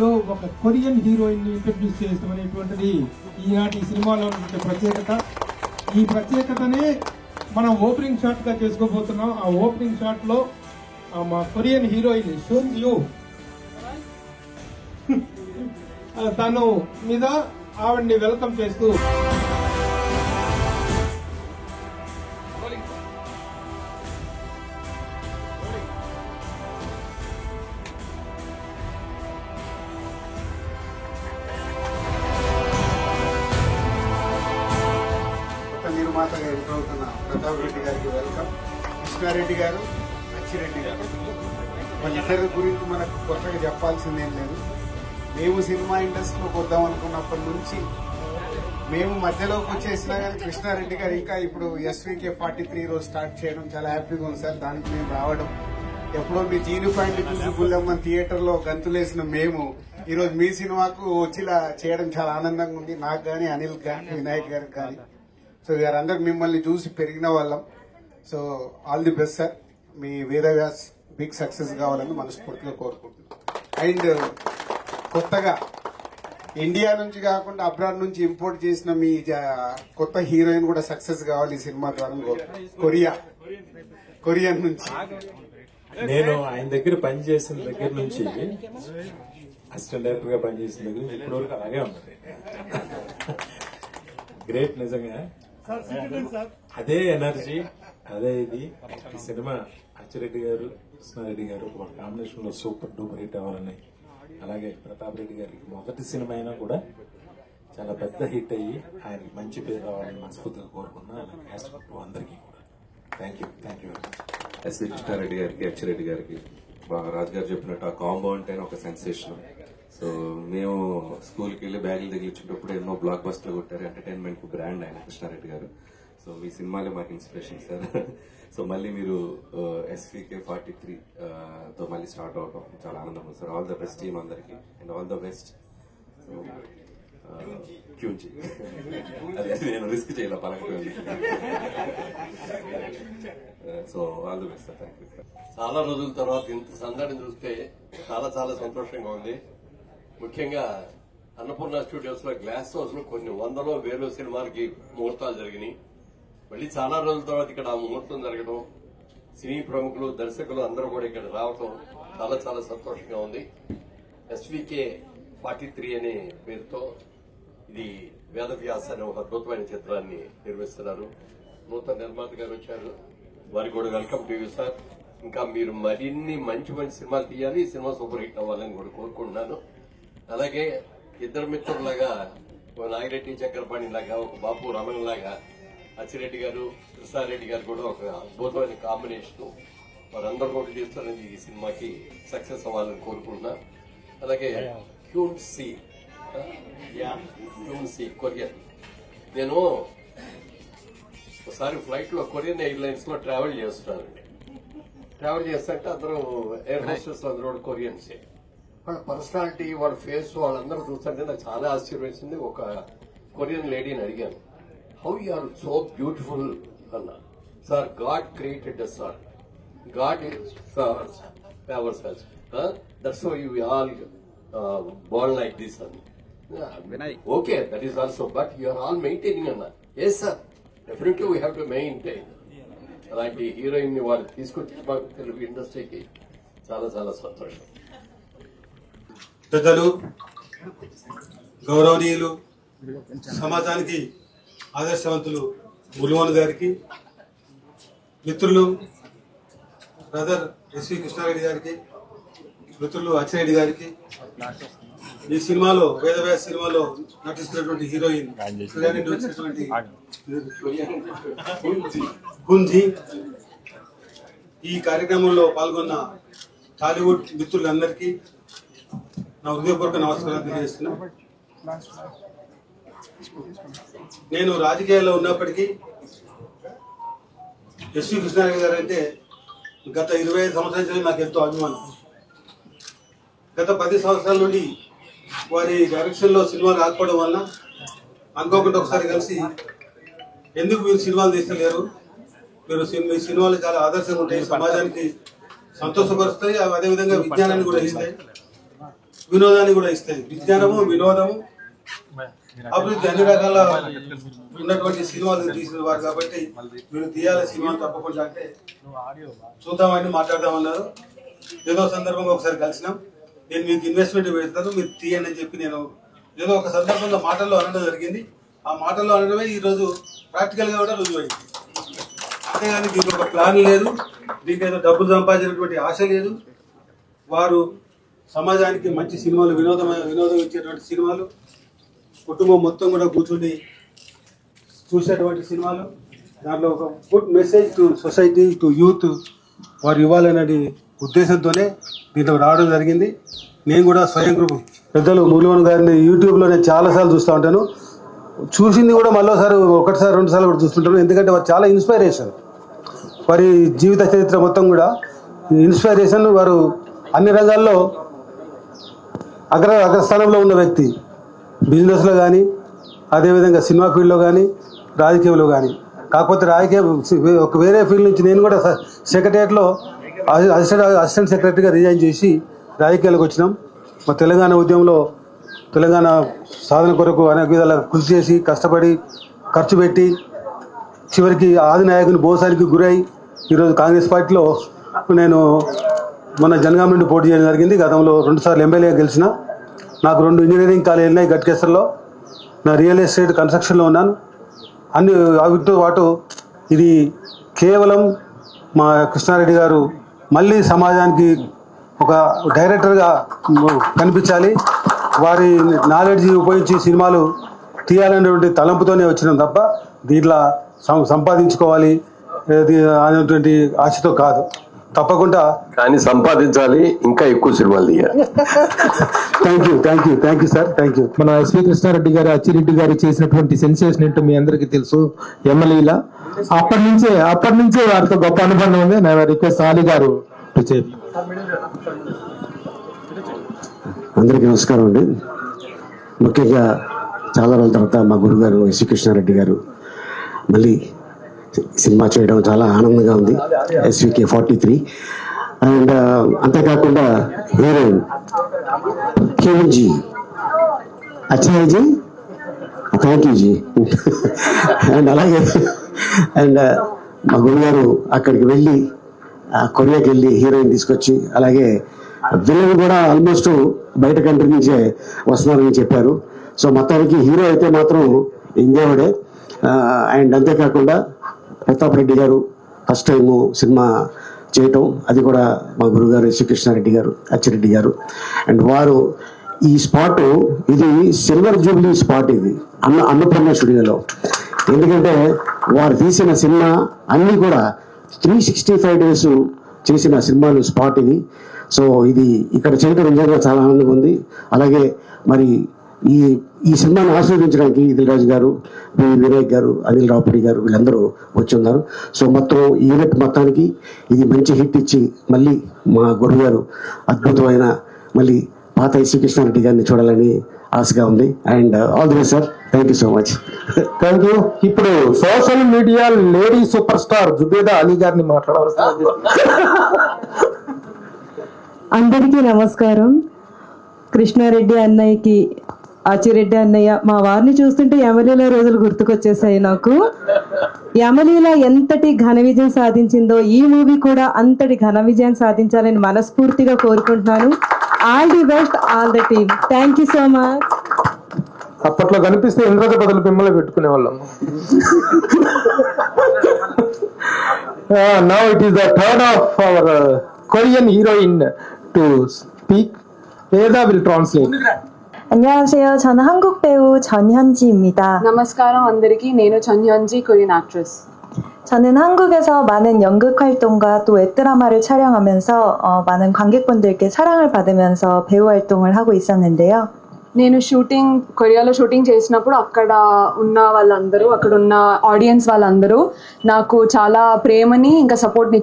ఇందులో ఒక Korean heroine ని ఇంట్రడ్యూస్ చేస్తాం అనేటువంటిది ఈనాటి సినిమాలో ఉన్న ప్రత్యేకత. ఈ ప్రత్యేకతనే మనం ఓపెనింగ్ షాట్ గా చేసుకోబోతున్నాం. ఆ ఓపెనింగ్ షాట్ లో మా కొరియన్ హీరోయిన్ షూన్ యూ తను మీద ఆవిడ్ని వెల్కమ్ చేస్తూ నిర్మాతగా ఎదురవుతున్న ప్రతాప్ రెడ్డి గారికి వెల్కమ్. కృష్ణారెడ్డి గారు, అచ్చిరెడ్డి గారు, వాళ్ళిద్దరి గురించి మనకు కొత్తగా చెప్పాల్సిందేం లేదు. మేము సినిమా ఇండస్ట్రీలోకి వద్దాం అనుకున్నప్పటి నుంచి మేము మధ్యలోకి వచ్చేసినా కానీ కృష్ణారెడ్డి గారు ఇంకా ఇప్పుడు SVK 43 రోజు స్టార్ట్ చేయడం చాలా హ్యాపీగా ఉంది సార్. దానికి మేము రావడం ఎప్పుడో మీ జీని పాయింట్ చూసి గుల్లెమ్మన్ థియేటర్లో గంతులేసిన మేము ఈరోజు మీ సినిమాకు వచ్చిలా చేయడం చాలా ఆనందంగా ఉంది. నాకు కానీ, అనిల్ కానీ, వినాయక్ గారికి కానీ. సో వీరందరూ మిమ్మల్ని చూసి పెరిగిన వాళ్ళం. So all the best sir. మీ వేదవ్యాస్ బిగ్ సక్సెస్ కావాలని మనస్ఫూర్తిగా కోరుకుంటున్నాం. అండ్ కొత్తగా ఇండియా నుంచి కాకుండా అబ్రాడ్ నుంచి ఇంపోర్ట్ చేసిన మీ కొత్త హీరోయిన్ కూడా సక్సెస్ కావాలి ఈ సినిమా ద్వారా. కొరియన్ నుంచి నేను ఆయన దగ్గర పనిచేసిన దగ్గర నుంచి అసిస్టెంట్ డైరెక్టర్ గా పనిచేసిన దగ్గర నుంచి ఇప్పటి వరకు అలాగే ఉంది. గ్రేట్ నిజంగా. అదే ఎనర్జీ, అదే ఇది. ఈ సినిమా అచ్చిరెడ్డి గారు, కృష్ణారెడ్డి గారు ఒక కాంబినేషన్ లో సూపర్ డూపర్ హిట్ అవ్వాలని, అలాగే ప్రతాప్ రెడ్డి గారికి మొదటి సినిమా అయినా కూడా చాలా పెద్ద హిట్ అయ్యి ఆయనకి మంచి పేరు రావాలని మనస్ఫూర్తిగా కోరుకున్నా. అందరికీ కూడా థ్యాంక్ యూ. ఎస్వి కృష్ణారెడ్డి గారికి, అచ్చిరెడ్డి గారికి రాజు గారు చెప్పినట్టు ఆ కాంబో అంటే ఒక సెన్సేషన్. సో మేము స్కూల్కి వెళ్ళి బ్యాగులు తగిలించేటప్పుడు ఎన్నో బ్లాక్ బస్టర్లు కొట్టారు. ఎంటర్టైన్మెంట్ కు బ్రాండ్ ఆయన కృష్ణారెడ్డి గారు. సో మీ సినిమాలే మాకు ఇన్స్పిరేషన్ సార్. సో మళ్ళీ మీరు SVK 43 తో మళ్ళీ స్టార్ట్ అవడం చాలా ఆనందం ఉంది sir. All the best team అందరికి and all the best. So క్యూంచి అదే నేను రిస్క్ చేయాలి పలకటం. So all the best sir. Thank you. చాలా రోజుల తర్వాత ఇంత సందడిని చూస్తే చాలా చాలా సంతోషంగా ఉంది. ముఖ్యంగా అన్నపూర్ణ స్టూడియోస్ లో గ్లాస్ హౌస్ లో కొన్ని వందలో వేలు సినిమాలకి ముహూర్తాలు జరిగినాయి. మళ్ళీ చాలా రోజుల తర్వాత ఇక్కడ ఆ ముహూర్తం జరగడం, సినీ ప్రముఖులు, దర్శకులు అందరూ కూడా ఇక్కడ రావడం చాలా చాలా సంతోషంగా ఉంది. SVK 43 అనే పేరుతో ఇది వేదవ్యాస్ అనే ఒక అద్భుతమైన చిత్రాన్ని నిర్మిస్తున్నారు. నూతన నిర్మాత గారు వచ్చారు, వారికి కూడా వెల్కమ్ టు యూ సార్. ఇంకా మీరు మరిన్ని మంచి మంచి సినిమాలు తీయాలి, ఈ సినిమా సూపర్ హిట్ అవ్వాలని కూడా కోరుకుంటున్నాను. అలాగే ఇద్దరు మిత్రులాగా ఒక నాగిరెడ్డి చక్రపాణి లాగా, ఒక బాపు రమణ లాగా అచ్చిరెడ్డి గారు, కృష్ణారెడ్డి గారు కూడా ఒక అద్భుతమైన కాంబినేషన్. వారందరూ కూడా చేస్తారని ఈ సినిమాకి సక్సెస్ అవ్వాలని కోరుకుంటున్నా. అలాగే క్యూన్ సి కొరియన్. నేను ఒకసారి ఫ్లైట్ లో కొరియన్ ఎయిర్లైన్స్ లో ట్రావెల్ చేస్తున్నానండి. ట్రావెల్ చేస్తుంటే అందరూ ఎయిర్ హోస్టెస్ అందరూ కూడా కొరియన్సే. వాళ్ళ పర్సనాలిటీ, వాళ్ళ ఫేస్, వాళ్ళందరూ చూస్తుంటే నాకు చాలా ఆశ్చర్యపరిచింది. ఒక కొరియన్ లేడీని అడిగాను, how you are so beautiful అన్నా. Sir, God created us sir. God favours us. That's why you all born like this. Okay, that is also, but you are all maintaining అన్నా. Yes sir, definitely we have to maintain. అలాంటి heroine ని వారు తీసుకొచ్చి మాకు తెలుగు ఇండస్ట్రీకి చాలా చాలా సంతోషం. పెద్దలు, గౌరవనీయులు, సమాజానికి ఆదర్శవంతులు ములువన్ గారికి, మిత్రులు బ్రదర్ SV కృష్ణారెడ్డి గారికి, మిత్రులు అచ్చిరెడ్డి గారికి, ఈ సినిమాలో వేదవ్యాస్ సినిమాలో నటిస్తున్నటువంటి హీరోయిన్ వచ్చినటువంటి గుంజి, ఈ కార్యక్రమంలో పాల్గొన్న టాలీవుడ్ మిత్రులందరికీ నా హృదయపూర్వక నమస్కారాలు తెలియజేస్తున్నా. నేను రాజకీయాల్లో ఉన్నప్పటికీ SV కృష్ణారెడ్డి గారు అంటే గత 25 సంవత్సరాల నుంచి నాకు ఎంతో అభిమానం. గత 10 సంవత్సరాల నుండి వారి డైరెక్షన్ లో సినిమాలు రాకపోవడం వల్ల అనుకోకుండా ఒకసారి కలిసి, ఎందుకు మీరు సినిమాలు తీస్తలేరు, మీరు మీ సినిమాలు చాలా ఆదర్శంగా ఉంటాయి, సమాజానికి సంతోషపరుస్తాయి, అదేవిధంగా విజ్ఞానాన్ని కూడా ఇస్తాయి, వినోదాన్ని కూడా ఇస్తాయి. విజ్ఞానము, వినోదము, అభివృద్ధి అన్ని రకాల ఉన్నటువంటి సినిమాలు తీసిన వారు కాబట్టి మీరు తీయాలి సినిమా తప్పకుండా అంటే చూద్దామని మాట్లాడదామన్నారు. ఏదో సందర్భంగా ఒకసారి కలిసినాం. నేను మీకు ఇన్వెస్ట్మెంట్ పెడతాను, మీరు తీయండి అని చెప్పి నేను ఏదో ఒక సందర్భంలో మాటల్లో అనడం జరిగింది. ఆ మాటల్లో అనడమే ఈరోజు ప్రాక్టికల్గా కూడా రుజువైంది. అంతేగాని దీనికి ఒక ప్లాన్ లేదు, దీనికి ఏదో డబ్బులు సంపాదించినటువంటి ఆశ లేదు. వారు సమాజానికి మంచి సినిమాలు, వినోదం ఇచ్చేటువంటి సినిమాలు, కుటుంబం మొత్తం కూడా కూర్చుని చూసేటువంటి సినిమాలు, దాంట్లో ఒక good message to society, to youth వారు ఇవ్వాలనే ఉద్దేశంతోనే దీంట్లో రావడం జరిగింది. నేను కూడా స్వయం కృప పెద్దలు మురళీమోహన్ గారిని యూట్యూబ్లో నేను చాలాసార్లు చూస్తూ ఉంటాను. చూసింది కూడా మళ్ళీసారి ఒకటిసారి రెండుసార్లు కూడా చూస్తుంటాను. ఎందుకంటే వారు చాలా ఇన్స్పైరేషన్. వారి జీవిత చరిత్ర మొత్తం కూడా ఇన్స్పైరేషన్. వారు అన్ని రంగాల్లో అగ్రస్థానంలో ఉన్న వ్యక్తి. బిజినెస్లో కానీ, అదేవిధంగా సినిమా ఫీల్డ్లో కానీ, రాజకీయంలో కానీ. కాకపోతే ఒక వేరే ఫీల్డ్ నుంచి నేను కూడా సెక్రటరియట్లో అసిస్టెంట్ సెక్రటరీగా రిజైన్ చేసి రాజకీయాలకు వచ్చినాం. మా తెలంగాణ ఉద్యమంలో తెలంగాణ సాధన కొరకు అనేక విధాల కృషి చేసి కష్టపడి ఖర్చు పెట్టి చివరికి ఆది నాయకుని బోసానికి గురై ఈరోజు కాంగ్రెస్ పార్టీలో నేను మొన్న జనగాం నుండి పోటీ చేయడం జరిగింది. గతంలో 2 సార్లు ఎమ్మెల్యేగా గెలిచిన. నాకు 2 ఇంజనీరింగ్ కాలేజీలు ఉన్నాయి గట్కేసర్లో. నా రియల్ ఎస్టేట్ కన్స్ట్రక్షన్లో ఉన్నాను. అన్ని వాటితో పాటు ఇది కేవలం మా కృష్ణారెడ్డి గారు మళ్ళీ సమాజానికి ఒక డైరెక్టర్గా కనిపించాలి, వారి నాలెడ్జ్ ఉపయోగించి సినిమాలు తీయాలనేటువంటి తలంపుతోనే వచ్చినాం తప్ప దీంట్లో సంపాదించుకోవాలి అనేటువంటి ఆశతో కాదు. తప్పకుండా కానీ సంపాదించాలి, ఇంకా ఎక్కువ సినిమాలు తీయాలి. Thank you sir, thank you. మన ఎస్వి కృష్ణారెడ్డి గారు, అచ్చిరెడ్డి గారు చేసినటువంటి సెన్సేషన్ ఏంటో మీ అందరికీ తెలుసు. ఎమ్మెల్యేలా అప్పటి నుంచే వారితో గొప్ప అనుబంధం ఉంది. నా రిక్వెస్ట్ ఆలీ గారు. అందరికీ నమస్కారం అండి. ముఖ్యంగా చాలా రోజుల తర్వాత మా గురుగారు ఎస్వి కృష్ణారెడ్డి గారు మళ్ళీ సినిమా చేయడం చాలా ఆనందంగా ఉంది. SVK 43 అండ్ అంతేకాకుండా హీరోయిన్ కేజీ అచ్చాజీ, థ్యాంక్ యూ జీ. అండ్ అలాగే మా గురుగారు అక్కడికి వెళ్ళి కొరియాకి వెళ్ళి హీరోయిన్ తీసుకొచ్చి, అలాగే విలన్ కూడా ఆల్మోస్ట్ బయట కంట్రీ నుంచే వస్తున్నారని చెప్పారు. సో మొత్తానికి హీరో అయితే మాత్రం ఇండియాడే. అండ్ అంతేకాకుండా ప్రతాప్ రెడ్డి గారు ఫస్ట్ టైము సినిమా చేయటం, అది కూడా మా గురుగారు ఎస్వి కృష్ణారెడ్డి గారు, అచ్చిరెడ్డి గారు. అండ్ వారు ఈ స్పాట్, ఇది సిల్వర్ జూబ్లీ స్పాట్, ఇది అన్నపూర్ణ స్టూడియోలో. ఎందుకంటే వారు తీసిన సినిమా అన్నీ కూడా 365 days చేసిన సినిమాలు స్పాట్ ఇది. సో ఇది ఇక్కడ చేయడం నిజంగా చాలా ఆనందంగా ఉంది. అలాగే మరి ఈ సినిమాను ఆస్వాదించడానికి ఇదిల్ రాజు గారు, వినాయక్ గారు, అనిల్ రావుపూడి గారు వీళ్ళందరూ వచ్చి ఉన్నారు. సో మొత్తం యూనిట్ మొత్తానికి ఇది మంచి హిట్ ఇచ్చి మళ్ళీ మా గురువు గారు అద్భుతమైన మళ్ళీ పాత ఎస్వి కృష్ణారెడ్డి గారిని చూడాలని ఆశగా ఉంది. And all the best sir, thank you so much. Thank you. ఇప్పుడు social media lady super star Zubeda Ali గారిని మాట్లాడవలసింది. అందరికీ నమస్కారం. కృష్ణారెడ్డి అన్నయ్యకి, ఆచిరెడ్డి అన్నయ్య, మా వారిని చూస్తుంటే యమలీల రోజులు గుర్తుకొచ్చేసాయి నాకు. యమలీల ఎంతటి ఘన విజయం సాధించిందో ఈ మూవీ కూడా అంతటి ఘన విజయం సాధించాలని మనస్ఫూర్తిగా కోరుకుంటున్నాను. All the best, all the team. Thank you so much. అప్పట్లో కనిపిస్తే ఇంద్రజ బదులు మిమ్మల్ని పెట్టుకునే వాళ్ళం. Now it is the turn of our Korean heroine to speak. Veda will translate. 안녕하세요. 저는 한국 배우 전현지입니다. నమస్కారం అందరికీ. నేను 전현지, కొరియన్ యాక్ట్రెస్. 저는 한국에서 많은 연극 활동과 또 웹드라마를 촬영하면서 많은 관객분들께 사랑을 받으면서 배우 활동을 하고 있었는데요. నేను కొరియాలో షూటింగ్ చేసినప్పుడు అక్కడ ఉన్న వాళ్ళందరూ, అక్కడ ఉన్న ఆడియన్స్ వాళ్ళందరూ నాకు చాలా ప్రేమని ఇంకా సపోర్ట్ని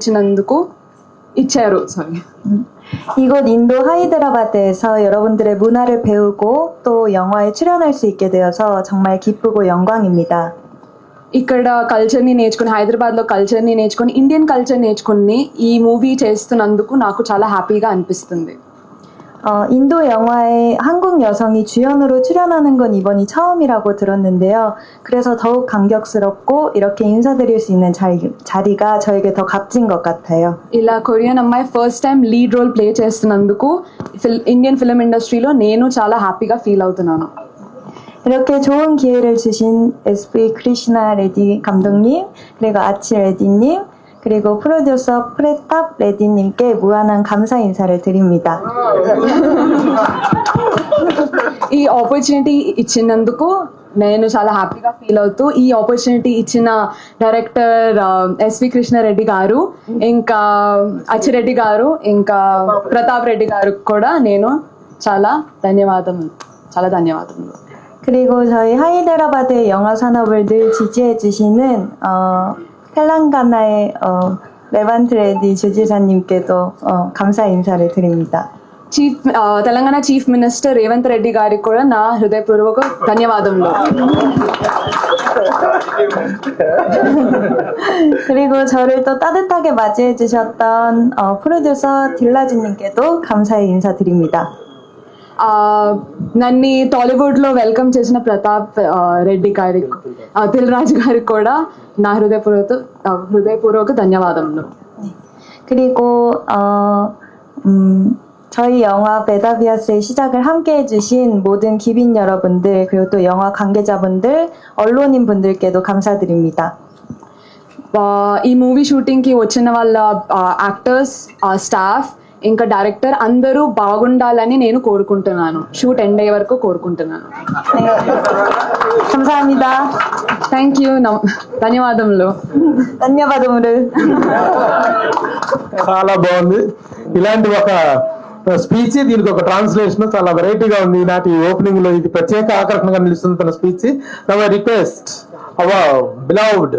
ఇచ్చారు. 이곳 인도 하이드라바드에서 여러분들의 문화를 배우고 또 영화에 출연할 수 있게 되어서 정말 기쁘고 영광입니다. ఇక్కడ కల్చర్ని నేర్చుకుని, హైదరాబాద్లో కల్చర్ని నేర్చుకుని, ఇండియన్ కల్చర్ నేర్చుకుని ఈ మూవీ చేస్తున్నందుకు నాకు చాలా హ్యాపీగా అనిపిస్తుంది. 인도 영화에 한국 여성이 주연으로 출연하는 건 이번이 처음이라고 들었는데요. 그래서 더욱 감격스럽고 이렇게 인사드릴 수 있는 자리가 저에게 더 값진 것 같아요. ఇలా కొరియన్ అమ్మాయి first time lead role play చేస్తున్నందుకు ఇండియన్ ఫిల్మ్ ఇండస్ట్రీలో నేను చాలా హ్యాపీగా ఫీల్ అవుతున్నాను. 이렇게 좋은 기회를 주신 SP 크리시나 레디 감독님, 그리고 아치 레디님, 그리고 프로듀서 프레탑 레디님께 무한한 감사 인사를 드립니다. ఈ ఆపర్చునిటీ ఇచ్చినందుకు నేను చాలా హ్యాపీగా ఫీల్ అవుతూ ఈ ఆపర్చునిటీ ఇచ్చిన డైరెక్టర్ ఎస్వి కృష్ణారెడ్డి గారు, ఇంకా అచ్చిరెడ్డి గారు, ఇంకా ప్రతాప్ రెడ్డి గారు కూడా నేను చాలా ధన్యవాదములు. 그리고 저희 하이데라바드 영화 산업을 늘 지지해 주시는 텔랑가나의 레반트 레디 주지사님께도 감사 인사를 드립니다. తెలంగాణ చీఫ్ మినిస్టర్ రేవంత్ రెడ్డి గారికి కూడా నా హృదయపూర్వక ధన్యవాదములు. 그리고 저를 또 따뜻하게 맞이해 주셨던 프로듀서 딜라즈님께도 감사의 인사드립니다. నన్ను టాలీవుడ్ లో వెల్కమ్ చేసిన ప్రతాప్ రెడ్డి గారికి, దిల్ రాజు గారికి కూడా నా హృదయపూర్వక ధన్యవాదములు. 그리고 저희 영화 베다비아스의 시작을 함께 해주신 모든 기빈 여러분들, 그리고 또 영화 관계자분들, 언론인 분들께도 감사드립니다. ఈ మూవీ షూటింగ్ కి వచ్చిన వాళ్ళ యాక్టర్స్, స్టాఫ్, ఇంకా డైరెక్టర్ అందరూ బాగుండాలని నేను కోరుకుంటున్నాను. షూట్ ఎండ్ అయ్యే వరకు కోరుకుంటున్నాను. 감사합니다. Thank you. ధన్యవాదములు. చాలా బాగుంది. ఇలాంటి ఒక స్పీచ్, దీనికి ఒక ట్రాన్స్లేషన్ చాలా వెరైటీగా ఉంది. ఈనాటి ఓపెనింగ్ లో ఇది ప్రత్యేక ఆకర్షణగా నిలుస్తుంది తన speech. Now I request our beloved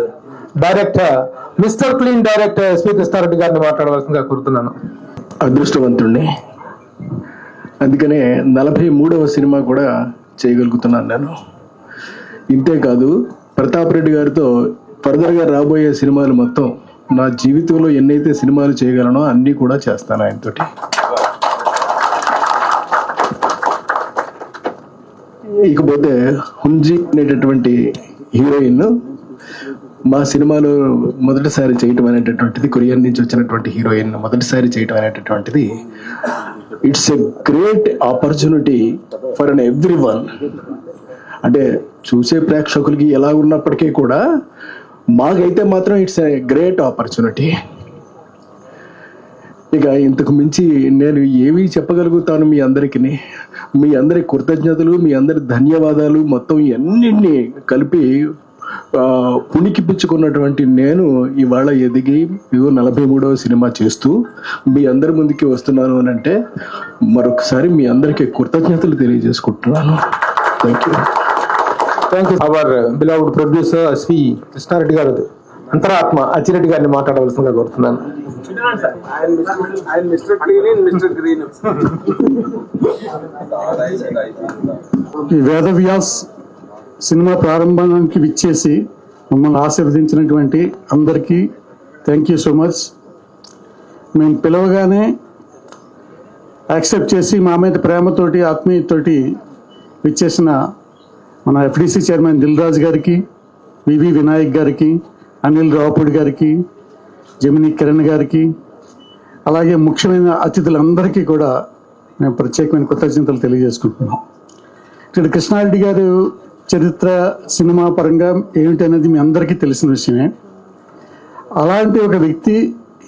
director, mister clean director S V Krishna Reddy గారిని మాట్లాడవలసిందిగా కోరుతున్నాను. అదృష్టవంతుణ్ణి, అందుకనే 43వ సినిమా కూడా చేయగలుగుతున్నాను నేను. ఇంతేకాదు ప్రతాప్ రెడ్డి గారితో ఫర్దర్గా రాబోయే సినిమాలు మొత్తం నా జీవితంలో ఎన్నైతే సినిమాలు చేయగలనో అన్నీ కూడా చేస్తాను ఆయనతోటి. ఇకపోతే హుంజీ అనేటటువంటి హీరోయిన్ మా సినిమాలో మొదటిసారి చేయటం అనేటటువంటిది, కొరియన్ నుంచి వచ్చినటువంటి హీరోయిన్ మొదటిసారి చేయటం అనేటటువంటిది it's a great opportunity for an every one. అంటే చూసే ప్రేక్షకులకి ఎలా ఉన్నప్పటికీ కూడా మాకైతే మాత్రం ఇట్స్ ఎ గ్రేట్ ఆపర్చునిటీ. ఇక ఇంతకు మించి నేను ఏమీ చెప్పగలుగుతాను మీ అందరికీ. మీ అందరి కృతజ్ఞతలు, మీ అందరి ధన్యవాదాలు మొత్తం అన్నింటినీ కలిపి పుణికిపుచ్చుకున్నటువంటి నేను ఇవాళ ఎదిగి 43వ సినిమా చేస్తూ మీ అందరి ముందుకి వస్తున్నాను అని అంటే మరొకసారి మీ అందరికీ కృతజ్ఞతలు తెలియజేసుకుంటున్నాను. Thank you. Our beloved producer S V Krishna Reddy garu అంతరాత్మ అచ్చిరెడ్డి గారిని మాట్లాడవలసిందిగా కోరుతున్నాను. ఈ వేదవ్యాస్ సినిమా ప్రారంభానికి విచ్చేసి మమ్మల్ని ఆశీర్వదించినటువంటి అందరికీ థ్యాంక్ యూ సో మచ్. మేము పిలవగానే యాక్సెప్ట్ చేసి మా మీద ప్రేమతోటి, ఆత్మీయతోటి విచ్చేసిన మన ఎఫ్డిసి చైర్మన్ దిల్ రాజు గారికి, వివి వినాయక్ గారికి, అనిల్ రావుపూడి గారికి, జమిని కిరణ్ గారికి, అలాగే ముఖ్యమైన అతిథులందరికీ కూడా మేము ప్రత్యేకమైన కృతజ్ఞతలు తెలియజేసుకుంటున్నాం. ఇక్కడ కృష్ణారెడ్డి గారు చరిత్ర సినిమా పరంగా ఏమిటనేది మీ అందరికీ తెలిసిన విషయమే. అలాంటి ఒక వ్యక్తి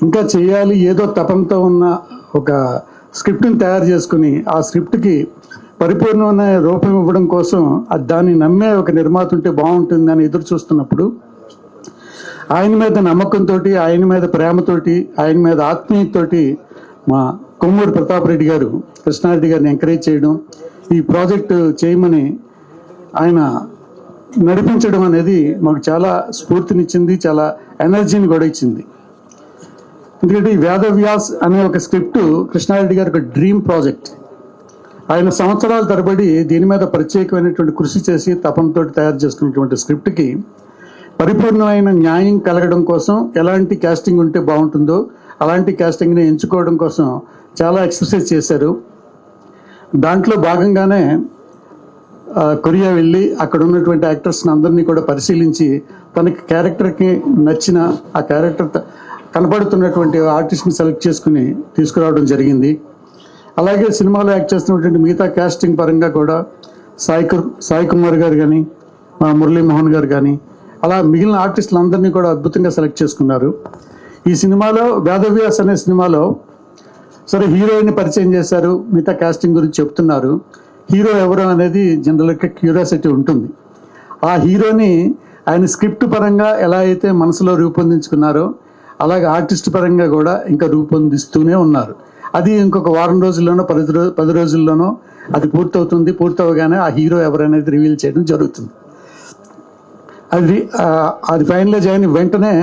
ఇంకా చేయాలి ఏదో తపంతో ఉన్న ఒక స్క్రిప్ట్ని తయారు చేసుకుని ఆ స్క్రిప్ట్కి పరిపూర్ణమైన రూపం ఇవ్వడం కోసం దాన్ని నమ్మే ఒక నిర్మాత ఉంటే బాగుంటుందని ఎదురు చూస్తున్నప్పుడు ఆయన మీద నమ్మకంతో, ఆయన మీద ప్రేమతోటి, ఆయన మీద ఆత్మీయతతోటి మా కొమ్మూరు ప్రతాప్ రెడ్డి గారు కృష్ణారెడ్డి గారిని ఎంకరేజ్ చేయడం, ఈ ప్రాజెక్టు చేయమని ఆయన నడిపించడం అనేది మాకు చాలా స్ఫూర్తినిచ్చింది, చాలా ఎనర్జీని కూడా ఇచ్చింది. ఎందుకంటే ఈ వేదవ్యాస్ అనే ఒక స్క్రిప్ట్ కృష్ణారెడ్డి గారి ఒక డ్రీమ్ ప్రాజెక్ట్. ఆయన సంవత్సరాల తరబడి దీని మీద ప్రత్యేకమైనటువంటి కృషి చేసి తపనతో తయారు చేసుకున్నటువంటి స్క్రిప్ట్కి పరిపూర్ణమైన న్యాయం కలగడం కోసం ఎలాంటి కాస్టింగ్ ఉంటే బాగుంటుందో అలాంటి కాస్టింగ్ని ఎంచుకోవడం కోసం చాలా ఎక్సర్సైజ్ చేశారు. దాంట్లో భాగంగానే కొరియా వెళ్ళి అక్కడ ఉన్నటువంటి యాక్టర్స్ని అందరినీ కూడా పరిశీలించి తనకి క్యారెక్టర్కి నచ్చిన ఆ క్యారెక్టర్ కనపడుతున్నటువంటి ఆర్టిస్ట్ని సెలెక్ట్ చేసుకుని తీసుకురావడం జరిగింది. అలాగే సినిమాలో యాక్ట్ చేస్తున్నటువంటి మిగతా కాస్టింగ్ పరంగా కూడా సాయి కుమార్ గారు కానీ మురళీమోహన్ గారు కానీ అలా మిగిలిన ఆర్టిస్టులందరినీ కూడా అద్భుతంగా సెలెక్ట్ చేసుకున్నారు. ఈ సినిమాలో వేదవ్యాస్ అనే సినిమాలో సరే హీరోయిన్ పరిచయం చేశారు, మిగతా కాస్టింగ్ గురించి చెప్తున్నారు. హీరో ఎవరు అనేది జనరల్గా క్యూరియాసిటీ ఉంటుంది. ఆ హీరోని ఆయన స్క్రిప్ట్ పరంగా ఎలా అయితే మనసులో రూపొందించుకున్నారో అలాగే ఆర్టిస్ట్ పరంగా కూడా ఇంకా రూపొందిస్తూనే ఉన్నారు. అది ఇంకొక వారం రోజుల్లోనో 10 రోజుల్లోనో అది పూర్తవుతుంది. పూర్తవగానే ఆ హీరో ఎవరనేది రివీల్ చేయడం జరుగుతుంది. అది ఫైనలైజ్ అయిన వెంటనే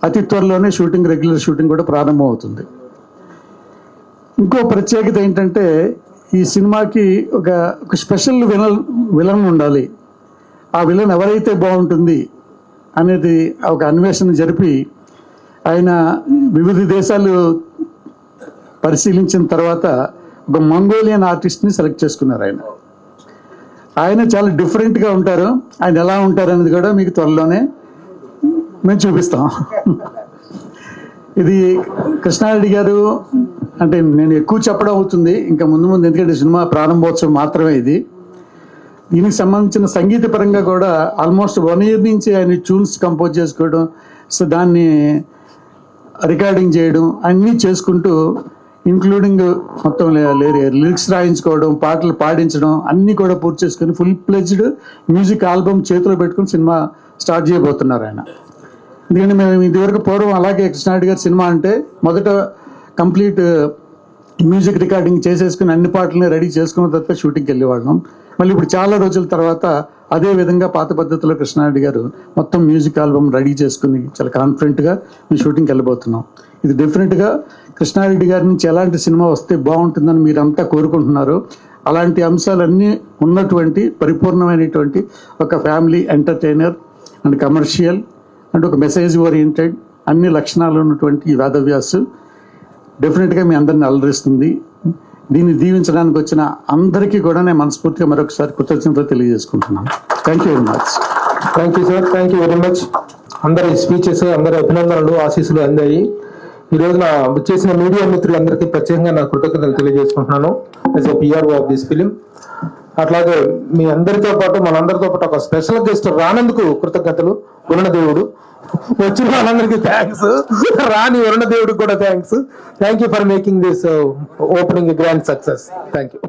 అతి త్వరలోనే రెగ్యులర్ షూటింగ్ కూడా ప్రారంభం అవుతుంది. ఇంకో ప్రత్యేకత ఏంటంటే ఈ సినిమాకి ఒక స్పెషల్ విలన్ ఉండాలి. ఆ విలన్ ఎవరైతే బాగుంటుంది అనేది ఒక అన్వేషణ జరిపి ఆయన వివిధ దేశాలు పరిశీలించిన తర్వాత ఒక మంగోలియన్ ఆర్టిస్ట్ని సెలెక్ట్ చేసుకున్నారు. ఆయన చాలా డిఫరెంట్గా ఉంటారు. ఆయన ఎలా ఉంటారు అనేది కూడా మీకు త్వరలోనే మేము చూపిస్తాం. ఇది కృష్ణారెడ్డి గారు అంటే నేను ఎక్కువ చెప్పడం అవుతుంది ఇంకా ముందు ఎందుకంటే సినిమా ప్రారంభోత్సవం మాత్రమే ఇది. దీనికి సంబంధించిన సంగీత పరంగా కూడా ఆల్మోస్ట్ 1 year నుంచి ఆయన ట్యూన్స్ కంపోజ్ చేసుకోవడం, సో దాన్ని రికార్డింగ్ చేయడం అన్నీ చేసుకుంటూ ఇంక్లూడింగ్ మొత్తం లిరిక్స్ రాయించుకోవడం, పాటలు పాడించడం అన్నీ కూడా పూర్తి చేసుకుని ఫుల్ ప్లెజ్డ్ మ్యూజిక్ ఆల్బమ్ చేతిలో పెట్టుకుని సినిమా స్టార్ట్ చేయబోతున్నారు ఆయన. ఎందుకంటే మేము ఇదివరకు పూర్వం అలాగే కృష్ణారెడ్డి గారి సినిమా అంటే మొదట కంప్లీట్ మ్యూజిక్ రికార్డింగ్ చేసేసుకుని అన్ని పాటలని రెడీ చేసుకున్న తర్వాత షూటింగ్కి వెళ్ళేవాళ్ళం. మళ్ళీ ఇప్పుడు చాలా రోజుల తర్వాత అదే విధంగా పాత పద్ధతిలో కృష్ణారెడ్డి గారు మొత్తం మ్యూజిక్ ఆల్బమ్ రెడీ చేసుకుని చాలా కాన్ఫిడెంట్గా మేము షూటింగ్కి వెళ్ళబోతున్నాం. ఇది డెఫినెట్గా కృష్ణారెడ్డి గారి నుంచి ఎలాంటి సినిమా వస్తే బాగుంటుందని మీరంతా కోరుకుంటున్నారు. అలాంటి అంశాలన్నీ ఉన్నటువంటి పరిపూర్ణమైనటువంటి ఒక family entertainer and commercial and ఒక మెసేజ్ ఓరియంటెడ్ అన్ని లక్షణాలు ఉన్నటువంటి ఈ వేదవ్యాస్ డెఫినెట్గా మీ అందరిని అలరిస్తుంది. దీన్ని దీవించడానికి వచ్చిన అందరికీ కూడా నేను మనస్ఫూర్తిగా మరొకసారి కృతజ్ఞతలు తెలియజేసుకుంటున్నాను. Thank you very much. Thank you sir, thank you very much. అందరి స్పీచెస్, అందరి అభినందనలు, ఆశీస్సులు అందాయి. ఈ రోజున చేసిన మీడియా మిత్రులందరికీ ప్రత్యేకంగా నా కృతజ్ఞతలు తెలియజేసుకుంటున్నాను as a PRO of this film. అట్లాగే మీ అందరితో పాటు మనందరితో పాటు ఒక స్పెషల్ గెస్ట్ రానందుకు కృతజ్ఞతలు. వరుణదేవుడు వచ్చిన వాళ్ళందరికీ థ్యాంక్స్, రాని వరుణదేవుడికి కూడా thanks. Thank you for making this opening grand success. Thank you.